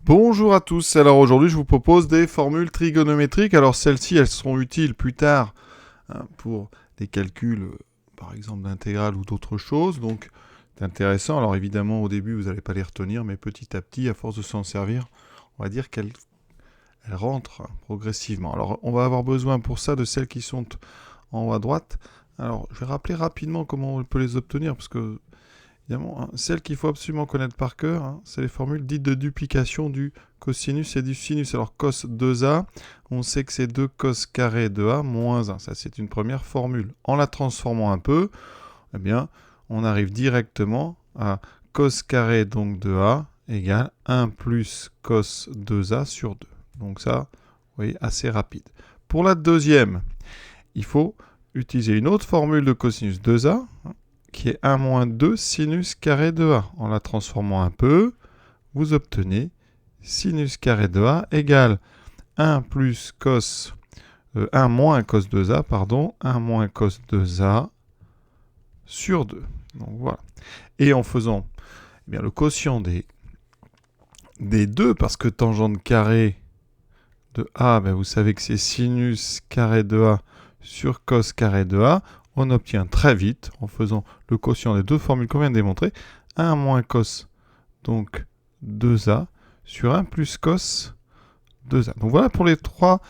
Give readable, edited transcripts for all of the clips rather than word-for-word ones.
Bonjour à tous, alors aujourd'hui je vous propose des formules trigonométriques. Alors celles-ci elles seront utiles plus tard pour des calculs par exemple d'intégrales ou d'autres choses, donc c'est intéressant. Alors évidemment au début vous n'allez pas les retenir, mais petit à petit à force de s'en servir, on va dire qu'elles rentrent progressivement. Alors on va avoir besoin pour ça de celles qui sont en haut à droite. Alors je vais rappeler rapidement comment on peut les obtenir, parce que évidemment, celles qu'il faut absolument connaître par cœur, c'est les formules dites de duplication du cosinus et du sinus. Alors cos 2a, on sait que c'est 2 cos carré de a moins 1. Ça, c'est une première formule. En la transformant un peu, eh bien, on arrive directement à cos carré donc de a égale 1 plus cos 2a sur 2. Donc ça, vous voyez, assez rapide. Pour la deuxième, il faut utiliser une autre formule de cosinus 2a, qui est 1 moins 2 sinus carré de a. En la transformant un peu, vous obtenez sinus carré de a égale 1 plus cos, 1 moins cos 2a, pardon, 1 moins cos 2a sur 2. Donc voilà. Et en faisant bien, le quotient des deux, parce que tangente carré de a, ben vous savez que c'est sinus carré de a sur cos carré de a, on obtient très vite, en faisant le quotient des deux formules qu'on vient de démontrer, 1 moins cos, donc 2a, sur 1 plus cos 2a. Donc voilà pour les trois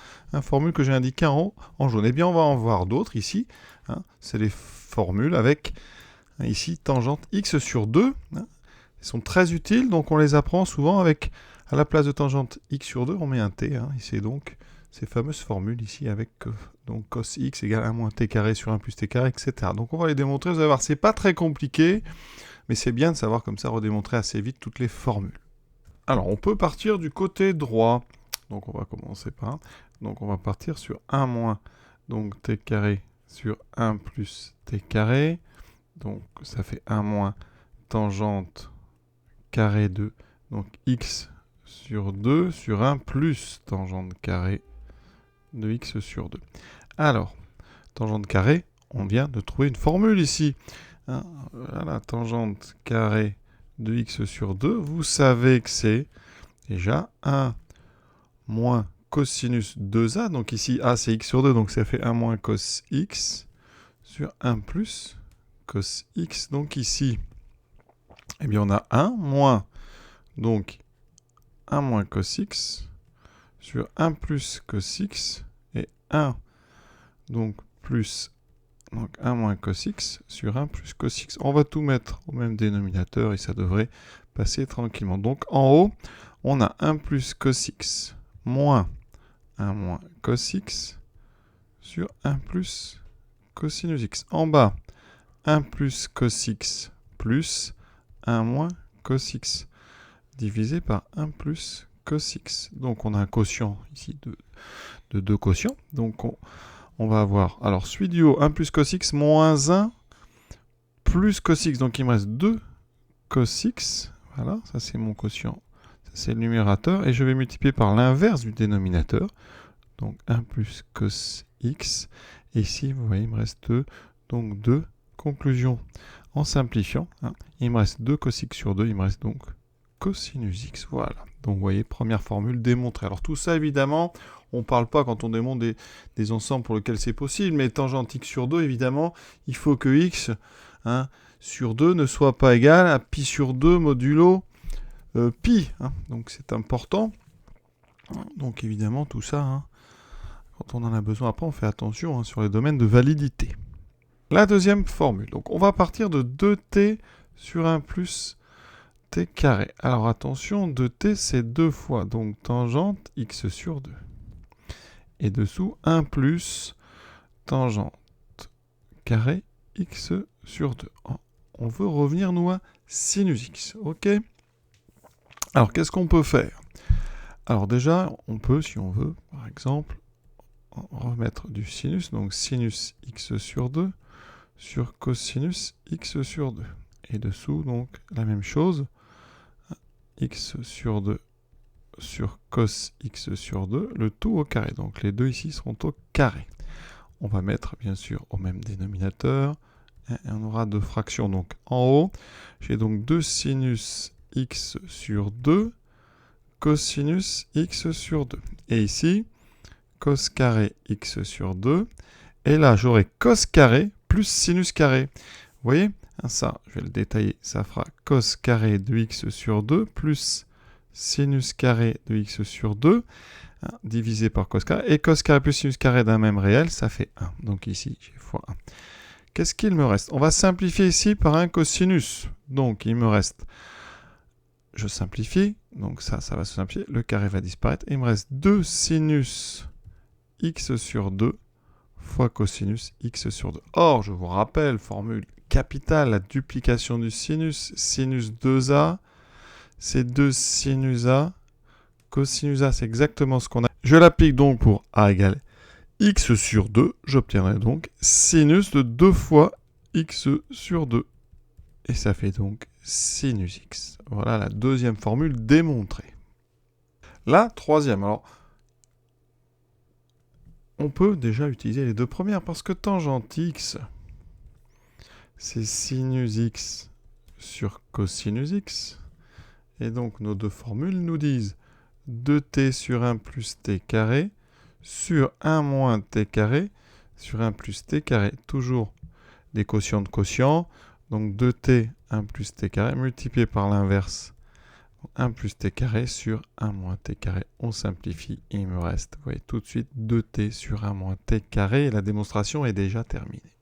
formules que j'ai indiquées en haut, en jaune. Eh bien, on va en voir d'autres ici. C'est les formules avec, ici, tangente x sur 2. Elles sont très utiles, donc on les apprend souvent avec, à la place de tangente x sur 2, on met un t. Ici, donc, ces fameuses formules ici avec donc cos x égale 1 moins t carré sur 1 plus t carré, etc. Donc on va les démontrer, vous allez voir, c'est pas très compliqué, mais c'est bien de savoir comme ça redémontrer assez vite toutes les formules. Alors on peut partir du côté droit, donc on va commencer par, donc on va partir sur 1 moins donc t carré sur 1 plus t carré, donc ça fait 1 moins tangente carré de donc x sur 2 sur 1 plus tangente carré de x sur 2. Alors, tangente carré, on vient de trouver une formule ici. Voilà, tangente carré de x sur 2, vous savez que c'est déjà 1 moins cosinus 2a. Donc ici, a c'est x sur 2, donc ça fait 1 moins cos x sur 1 plus cos x. Donc ici, eh bien on a 1 moins, donc 1 moins cos x sur 1 plus cos x et 1 donc plus donc 1 moins cos x sur 1 plus cos x. On va tout mettre au même dénominateur et ça devrait passer tranquillement. Donc en haut, on a 1 plus cos x moins 1 moins cos x sur 1 plus cosinus x. En bas, 1 plus cos x plus 1 moins cos x divisé par 1 plus cos x. Donc on a un quotient ici de 2 quotients. Donc on va avoir, alors suite du haut, 1 plus cos x moins 1 plus cos x. Donc il me reste 2 cos x. Voilà, ça c'est mon quotient. Ça c'est le numérateur. Et je vais multiplier par l'inverse du dénominateur. Donc 1 plus cos x. Et ici, vous voyez, il me reste 2. Donc 2. Conclusion. En simplifiant, il me reste 2 cos x sur 2. Il me reste donc cosinus x. Voilà. Donc vous voyez, première formule démontrée. Alors tout ça, évidemment, on ne parle pas quand on démontre des ensembles pour lesquels c'est possible, mais tangente x sur 2, évidemment, il faut que x sur 2 ne soit pas égal à pi sur 2 modulo pi. Donc c'est important. Donc évidemment, tout ça, quand on en a besoin après, on fait attention sur les domaines de validité. La deuxième formule. Donc on va partir de 2t sur 1 plus t carré. Alors attention, 2t c'est 2 fois, donc tangente x sur 2. Et dessous, 1 plus tangente carré x sur 2. On veut revenir, nous, à sinus x. OK? Alors, qu'est-ce qu'on peut faire? Alors déjà, on peut, si on veut, par exemple, remettre du sinus. Donc, sinus x sur 2 sur cosinus x sur 2. Et dessous, donc, la même chose. X sur 2 sur cos x sur 2, le tout au carré. Donc les deux ici seront au carré. On va mettre bien sûr au même dénominateur. Et on aura deux fractions. Donc en haut, j'ai donc 2 sinus x sur 2 cosinus x sur 2. Et ici, cos carré x sur 2. Et là, j'aurai cos carré plus sinus carré. Vous voyez, ça, je vais le détailler. Ça fera cos carré de x sur 2 plus sinus carré de x sur 2, divisé par cos carré. Et cos carré plus sinus carré d'un même réel, ça fait 1. Donc ici, j'ai fois 1. Qu'est-ce qu'il me reste? On va simplifier ici par un cosinus. Donc, il me reste... Je simplifie. Donc ça va se simplifier. Le carré va disparaître. Il me reste 2 sinus x sur 2 fois cosinus x sur 2. Or, je vous rappelle, formule capitale, la duplication du sinus. Sinus 2a, c'est 2 sinus a. Cosinus a, c'est exactement ce qu'on a. Je l'applique donc pour a égale x sur 2. J'obtiendrai donc sinus de 2 fois x sur 2. Et ça fait donc sinus x. Voilà la deuxième formule démontrée. La troisième, alors, on peut déjà utiliser les deux premières parce que tangente x, c'est sinus x sur cosinus x. Et donc nos deux formules nous disent 2t sur 1 plus t carré sur 1 moins t carré sur 1 plus t carré. Toujours des quotients de quotients. Donc 2t, 1 plus t carré, multiplié par l'inverse, 1 plus t carré sur 1 moins t carré. On simplifie, il me reste, vous voyez tout de suite, 2t sur 1 moins t carré, et la démonstration est déjà terminée.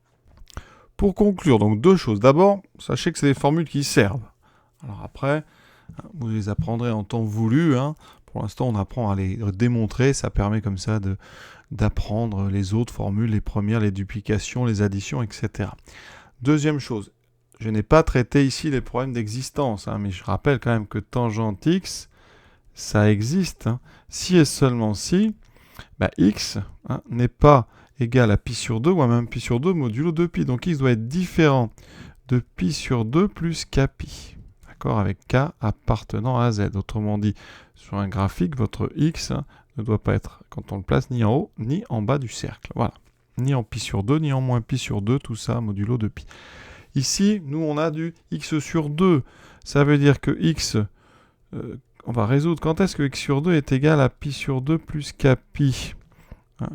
Pour conclure, donc deux choses. D'abord, sachez que c'est des formules qui servent. Alors après, vous les apprendrez en temps voulu. Pour l'instant, on apprend à les démontrer. Ça permet comme ça d'apprendre les autres formules, les premières, les duplications, les additions, etc. Deuxième chose, je n'ai pas traité ici les problèmes d'existence, mais je rappelle quand même que tangente x, ça existe. Si et seulement si, x n'est pas égal à pi sur 2, ou à même pi sur 2 modulo 2pi. Donc x doit être différent de pi sur 2 plus kpi. D'accord, avec k appartenant à z. Autrement dit, sur un graphique, votre x ne doit pas être, quand on le place, ni en haut, ni en bas du cercle. Voilà. Ni en pi sur 2, ni en moins pi sur 2, tout ça modulo de pi. Ici, nous, on a du x sur 2. Ça veut dire que x, on va résoudre quand est-ce que x sur 2 est égal à pi sur 2 plus kpi.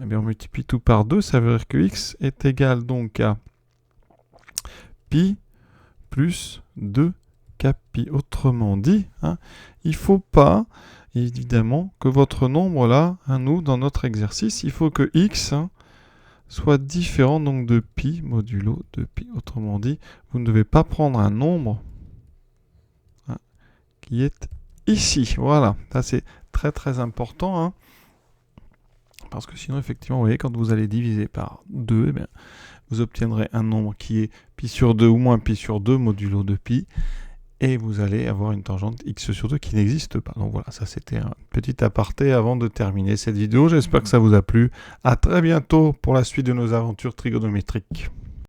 Eh bien, on multiplie tout par 2, ça veut dire que x est égal donc à pi plus 2 kpi. Autrement dit, il ne faut pas, évidemment, que votre nombre là, nous, dans notre exercice, il faut que x soit différent donc de pi modulo de pi. Autrement dit, vous ne devez pas prendre un nombre qui est ici. Voilà, ça c'est très très important. Parce que sinon, effectivement, vous voyez, quand vous allez diviser par 2, eh bien, vous obtiendrez un nombre qui est pi sur 2 ou moins pi sur 2 modulo de pi. Et vous allez avoir une tangente x sur 2 qui n'existe pas. Donc voilà, ça c'était un petit aparté avant de terminer cette vidéo. J'espère que ça vous a plu. À très bientôt pour la suite de nos aventures trigonométriques.